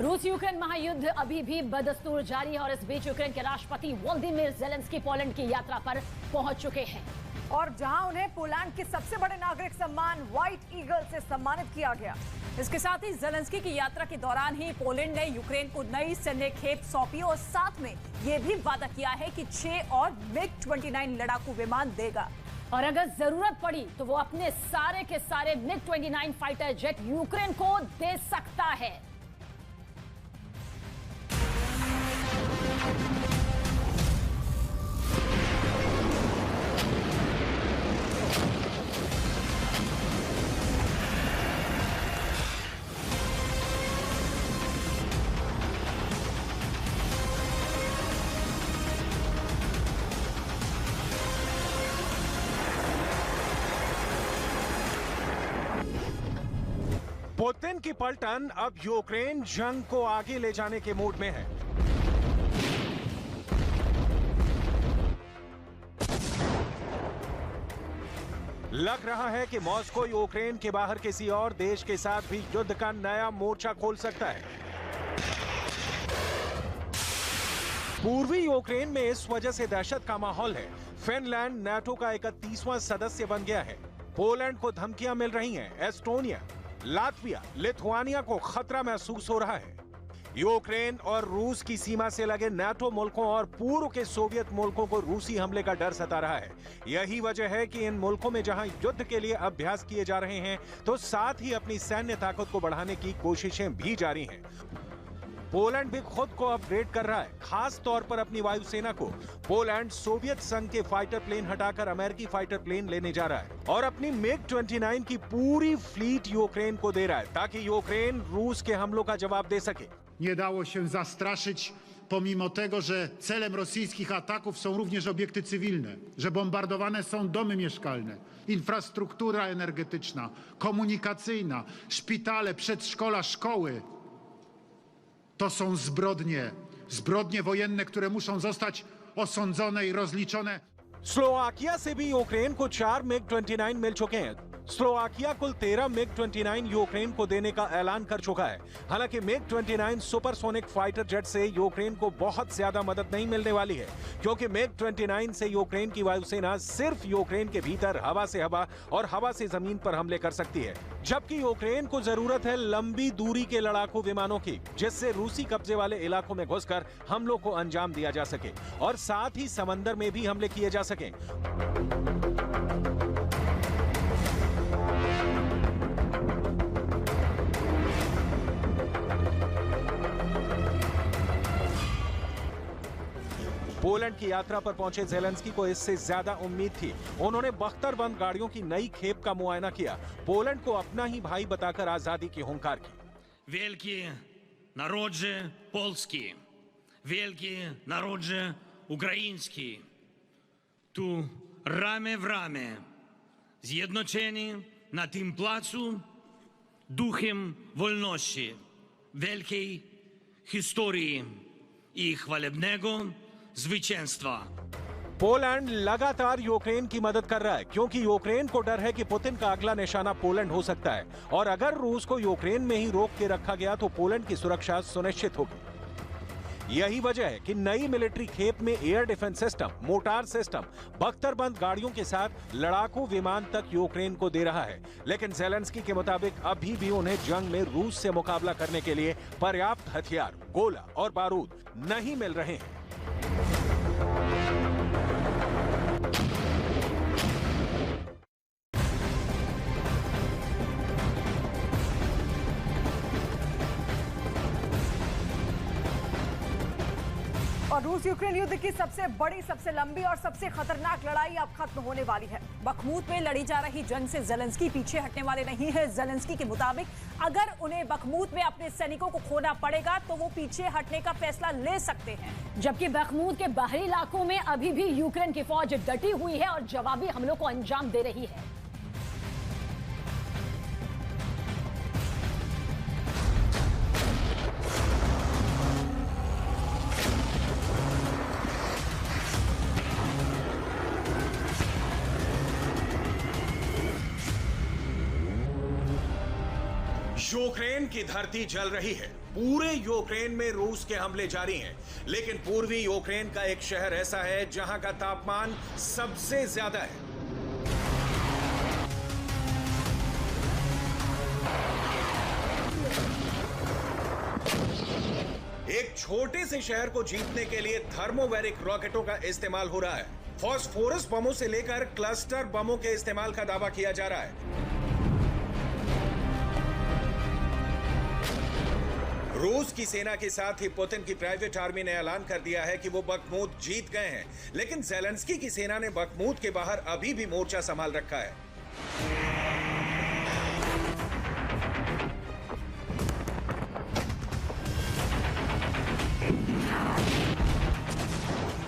रूस यूक्रेन महायुद्ध अभी भी बदस्तूर जारी है और इस बीच यूक्रेन के राष्ट्रपति वोलोदिमीर ज़ेलेंस्की पोलैंड की यात्रा पर पहुंच चुके हैं और जहां उन्हें पोलैंड के सबसे बड़े नागरिक सम्मान व्हाइट ईगल से सम्मानित किया गया। इसके साथ ही ज़ेलेंस्की की यात्रा के दौरान ही पोलैंड ने यूक्रेन को नई सैन्य खेप सौंपी और साथ में यह भी वादा किया है कि 6 और MiG-29 लड़ाकू विमान देगा और अगर जरूरत पड़ी तो वो अपने सारे के सारे MiG-29 फाइटर जेट यूक्रेन को दे सकता है। पुतिन की पलटन अब यूक्रेन जंग को आगे ले जाने के मूड में है। लग रहा है कि मॉस्को यूक्रेन के बाहर किसी और देश के साथ भी युद्ध का नया मोर्चा खोल सकता है। पूर्वी यूक्रेन में इस वजह से दहशत का माहौल है। फिनलैंड नाटो का 31वां सदस्य बन गया है। पोलैंड को धमकियां मिल रही हैं। एस्टोनिया, लातविया, लिथुआनिया को खतरा महसूस हो रहा है। यूक्रेन और रूस की सीमा से लगे नाटो मुल्कों और पूर्व के सोवियत मुल्कों को रूसी हमले का डर सता रहा है। यही वजह है कि इन मुल्कों में जहां युद्ध के लिए अभ्यास किए जा रहे हैं तो साथ ही अपनी सैन्य ताकत को बढ़ाने की कोशिशें भी जारी हैं। पोलैंड भी खुद को अपग्रेड कर रहा है, खास तौर पर अपनी वायुसेना को। पोलैंड सोवियत संघ के फाइटर प्लेन हटाकर अमेरिकी फाइटर प्लेन लेने जा रहा है और अपनी MiG-29 की पूरी फ्लीट यूक्रेन को दे रहा है ताकि यूक्रेन रूस के हमलों का जवाब दे सके। Nie dało się zastraszyć, pomimo tego, że celem rosyjskich ataków są również obiekty cywilne, że bombardowane są domy mieszkalne, infrastruktura energetyczna, komunikacyjna, szpitale, przedszkola, szkoły. To są zbrodnie wojenne, które muszą zostać osądzone i rozliczone. Slovakia से भी Ukraine को 4 MiG-29 मिल चुके हैं। Slovakia कुल 13 MiG-29 Ukraine को देने का ऐलान कर चुका है। हालांकि MiG-29 सुपरसोनिक फाइटर जेट से यूक्रेन को बहुत ज्यादा मदद नहीं मिलने वाली है, क्योंकि MiG-29 से यूक्रेन की वायुसेना सिर्फ यूक्रेन के भीतर हवा से हवा और हवा से जमीन पर हमले कर सकती है, जबकि यूक्रेन को जरूरत है लंबी दूरी के लड़ाकू विमानों की, जिससे रूसी कब्जे वाले इलाकों में घुसकर हमलों को अंजाम दिया जा सके और साथ ही समंदर में भी हमले किए जा सके। पोलैंड की यात्रा पर पहुंचे ज़ेलेंस्की को इससे ज्यादा उम्मीद थी। उन्होंने बख्तरबंद गाड़ियों की नई खेप का मुआयना किया, पोलैंड को अपना ही भाई बताकर आजादी की हुंकार की। Wielki narodzie polski, wielki narodzie ukraiński, tu ramię w ramię, zjednoczeni na tym placu duchem wolności, wielkiej historii i chwalebnego zwycięstwa। Poland लगातार यूक्रेन की मदद कर रहा है, क्योंकि यूक्रेन को डर है कि पुतिन का अगला निशाना पोलैंड हो सकता है और अगर रूस को यूक्रेन में ही रोक के रखा गया तो पोलैंड की सुरक्षा सुनिश्चित होगी। यही वजह है कि नई मिलिट्री खेप में air defence system, mortar system, बख्तरबंद गाड़ियों के साथ लड़ाकू विमान तक यूक्रेन को दे रहा है। लेकिन ज़ेलेंस्की के मुताबिक अभी भी उन्हें जंग में रूस से मुकाबला करने के लिए पर्याप्त हथियार, गोला और बारूद नहीं मिल रहे हैं। और रूस यूक्रेन युद्ध की सबसे बड़ी, सबसे लंबी और सबसे खतरनाक लड़ाई अब खत्म होने वाली है। बखमूत में लड़ी जा रही जंग से ज़ेलेंस्की पीछे हटने वाले नहीं है। ज़ेलेंस्की के मुताबिक अगर उन्हें बखमूत में अपने सैनिकों को खोना पड़ेगा तो वो पीछे हटने का फैसला ले सकते हैं, जबकि बखमूत के बाहरी इलाकों में अभी भी यूक्रेन की फौज डटी हुई है और जवाबी हमलों को अंजाम दे रही है। यूक्रेन की धरती जल रही है। पूरे यूक्रेन में रूस के हमले जारी हैं, लेकिन पूर्वी यूक्रेन का एक शहर ऐसा है जहां का तापमान सबसे ज्यादा है। एक छोटे से शहर को जीतने के लिए थर्मोवेरिक रॉकेटों का इस्तेमाल हो रहा है। फॉस्फोरस बमों से लेकर क्लस्टर बमों के इस्तेमाल का दावा किया जा रहा है। रूस की सेना के साथ ही पुतिन की प्राइवेट आर्मी ने ऐलान कर दिया है कि वो बखमूत जीत गए हैं, लेकिन ज़ेलेंस्की की सेना ने बखमूत के बाहर अभी भी मोर्चा संभाल रखा है।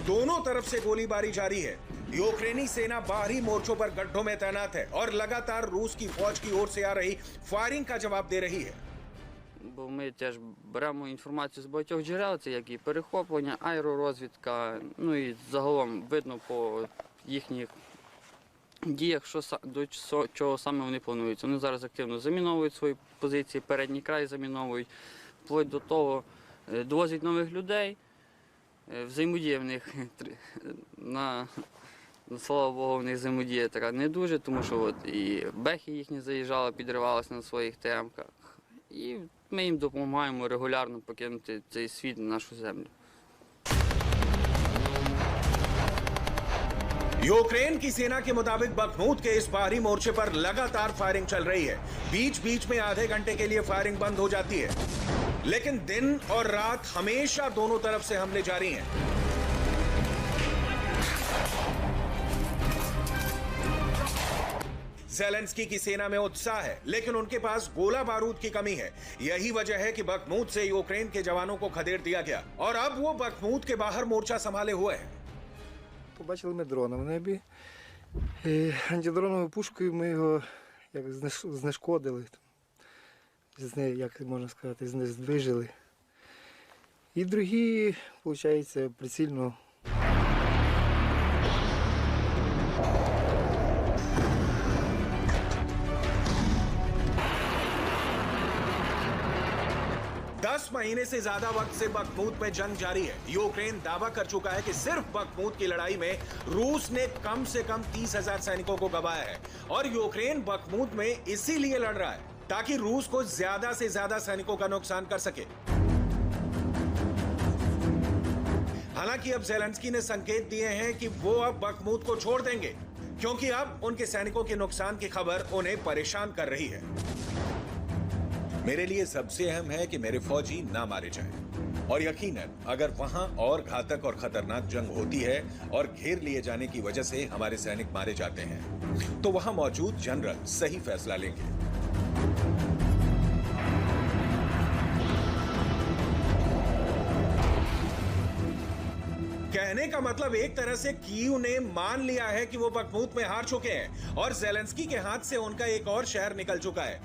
दोनों तरफ से गोलीबारी जारी है। यूक्रेनी सेना बाहरी मोर्चों पर गड्ढों में तैनात है और लगातार रूस की फौज की ओर से आ रही फायरिंग का जवाब दे रही है। Бо ми теж беремо інформацію з багатьох джерел, це як і перехоплення, аеророзвідка, ну і загалом видно по їхніх діях, до чого саме вони планують. Вони зараз активно заміновують свої позиції, передній край заміновують, вплоть до того довозять нових людей, взаємодія в них, слава Богу, в них взаємодія така не дуже, тому що от і бехи їхні заїжджали, підривалися на своїх ТМ-ках. І ми їм допомагаємо регулярно покинути цей світ на нашу землю. यूक्रेन की सेना के मुताबिक बखमूत के इस बाहरी मोर्चे पर लगातार फायरिंग चल रही है। बीच बीच में आधे घंटे के लिए फायरिंग बंद हो जाती है, लेकिन दिन और रात हमेशा दोनों तरफ से हमले जारी हैं। ज़ेलेंस्की की सेना में उत्साह है, लेकिन उनके पास गोला बारूद की कमी है। यही वजह है कि बखमूत से यूक्रेन के जवानों को खदेड़ दिया गया और अब वो बखमूत के बाहर मोर्चा संभाले हुए हैं। Побачили ми дрона в небі. Антидроновою пушкою ми його знешкодили. Як можна сказати, знижили. І другі, виходить, прицільно. महीने से ज्यादा वक्त से बखमूत में जंग जारी है। यूक्रेन दावा कर चुका है कि सिर्फ बखमूत की लड़ाई में रूस ने कम से कम 30,000 सैनिकों को गंवाया है और यूक्रेन बखमूत में इसीलिए लड़ रहा है ताकि रूस को ज्यादा से ज्यादा सैनिकों का नुकसान कर सके। हालांकि अब ज़ेलेंस्की ने संकेत दिए हैं कि वो अब बखमूत को छोड़ देंगे, क्योंकि अब उनके सैनिकों के नुकसान की खबर उन्हें परेशान कर रही है। मेरे लिए सबसे अहम है कि मेरे फौजी ना मारे जाएं। और यकीनन अगर वहां और घातक और खतरनाक जंग होती है और घेर लिए जाने की वजह से हमारे सैनिक मारे जाते हैं, तो वहां मौजूद जनरल सही फैसला लेंगे। कहने का मतलब एक तरह से कीव ने मान लिया है कि वो बखमूत में हार चुके हैं और ज़ेलेंस्की के हाथ से उनका एक और शहर निकल चुका है।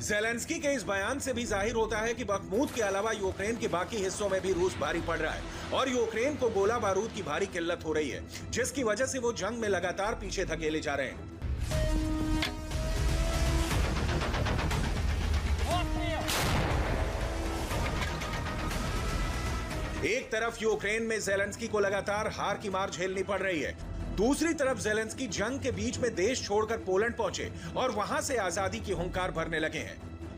ज़ेलेंस्की के इस बयान से भी जाहिर होता है कि बखमूत के अलावा यूक्रेन के बाकी हिस्सों में भी रूस भारी पड़ रहा है और यूक्रेन को गोला बारूद की भारी किल्लत हो रही है, जिसकी वजह से वो जंग में लगातार पीछे धकेले जा रहे हैं। एक तरफ यूक्रेन में ज़ेलेंस्की को लगातार हार की मार झेलनी पड़ रही है, दूसरी तरफ ज़ेलेंस्की जंग के बीच में देश छोड़कर पोलैंड पहुंचे और वहां से आजादी की हुंकार भरने लगे हैं।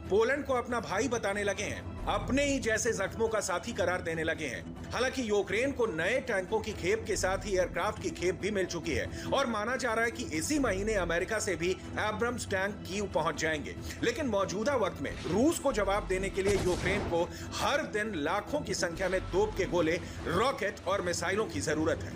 पोलैंड को अपना भाई बताने लगे हैं, अपने ही जैसे जख्मों का साथी करार देने लगे हैं। हालांकि यूक्रेन को नए टैंकों की खेप के साथ ही एयरक्राफ्ट की खेप भी मिल चुकी है और माना जा रहा है कि इसी महीने अमेरिका से भी एब्रम्स टैंक कीव पहुंच जाएंगे। लेकिन मौजूदा वक्त में रूस को जवाब देने के लिए यूक्रेन को हर दिन लाखों की संख्या में तोप के गोले, रॉकेट और मिसाइलों की जरूरत है।